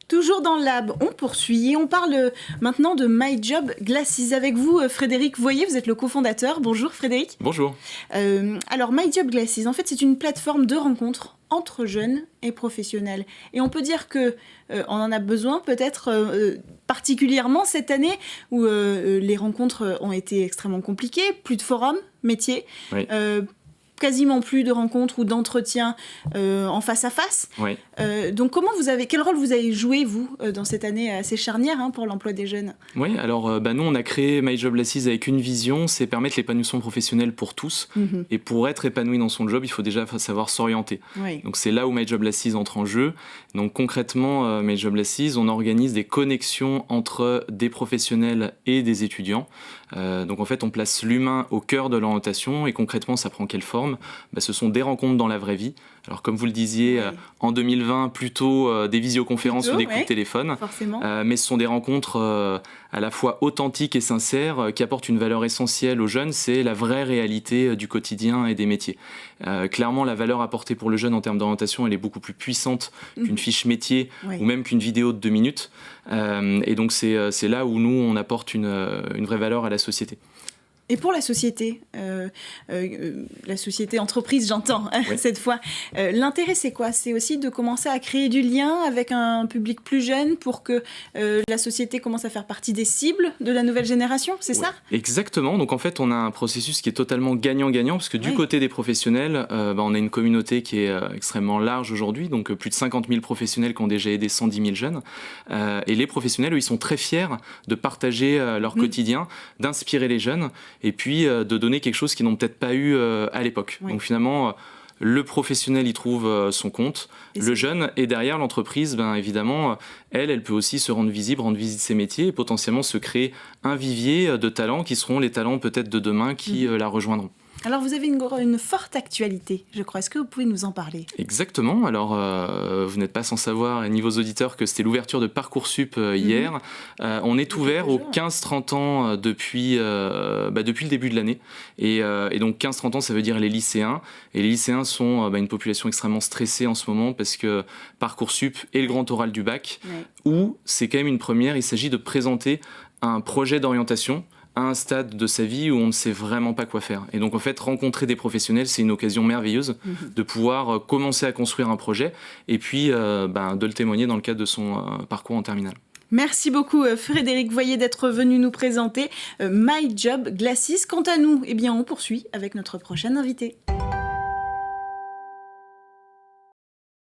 Toujours dans le lab, on poursuit et on parle maintenant de My Job Glasses. Avec vous, Frédéric Voyer, vous êtes le cofondateur. Bonjour Frédéric. Bonjour. Alors My Job Glasses, en fait, c'est une plateforme de rencontres entre jeunes et professionnels. Et on peut dire que on en a besoin peut-être particulièrement cette année où les rencontres ont été extrêmement compliquées, plus de forums, métiers. Oui. Quasiment plus de rencontres ou d'entretiens en face à face. Oui. Donc quel rôle vous avez joué, vous, dans cette année assez charnière pour l'emploi des jeunes ? Oui, alors nous, on a créé My Job Glasses avec une vision, c'est permettre l'épanouissement professionnel pour tous. Mm-hmm. Et pour être épanoui dans son job, il faut déjà savoir s'orienter. Oui. Donc c'est là où My Job Glasses entre en jeu. Donc concrètement, My Job Glasses, on organise des connexions entre des professionnels et des étudiants. Donc en fait, on place l'humain au cœur de l'orientation et concrètement, ça prend quelle forme ? Ce sont des rencontres dans la vraie vie. Alors comme vous le disiez, Oui. en 2020, plutôt des visioconférences ou des coups de téléphone. Forcément. Mais ce sont des rencontres à la fois authentiques et sincères qui apportent une valeur essentielle aux jeunes, c'est la vraie réalité du quotidien et des métiers. Clairement, la valeur apportée pour le jeune en termes d'orientation, elle est beaucoup plus puissante qu'une fiche métier ou même qu'une vidéo de 2 minutes. Et donc c'est là où nous, on apporte une vraie valeur à la société. Et pour la société entreprise, j'entends, Oui. cette fois, l'intérêt c'est quoi ? C'est aussi de commencer à créer du lien avec un public plus jeune pour que la société commence à faire partie des cibles de la nouvelle génération, c'est ça ? Exactement, donc en fait on a un processus qui est totalement gagnant-gagnant parce que du côté des professionnels, on a une communauté qui est extrêmement large aujourd'hui, donc plus de 50 000 professionnels qui ont déjà aidé 110 000 jeunes. Et les professionnels, eux, ils sont très fiers de partager leur quotidien, d'inspirer les jeunes et puis de donner quelque chose qu'ils n'ont peut-être pas eu à l'époque. Oui. Donc finalement, le professionnel y trouve son compte, le jeune, et derrière l'entreprise, évidemment, elle peut aussi se rendre visible, rendre visite ses métiers et potentiellement se créer un vivier de talents qui seront les talents peut-être de demain qui la rejoindront. Alors vous avez une forte actualité, je crois. Est-ce que vous pouvez nous en parler ? Exactement. Alors, vous n'êtes pas sans savoir, ni vos auditeurs, que c'était l'ouverture de Parcoursup hier. On est ouvert aux 15-30 ans depuis le début de l'année. Et donc 15-30 ans, ça veut dire les lycéens. Et les lycéens sont une population extrêmement stressée en ce moment parce que Parcoursup est le grand oral du bac, où c'est quand même une première. Il s'agit de présenter un projet d'orientation à un stade de sa vie où on ne sait vraiment pas quoi faire. Et donc en fait, rencontrer des professionnels, c'est une occasion merveilleuse de pouvoir commencer à construire un projet et puis de le témoigner dans le cadre de son parcours en terminale. Merci beaucoup Frédéric Voyer d'être venu nous présenter My Job Glasses. Quant à nous, on poursuit avec notre prochaine invité.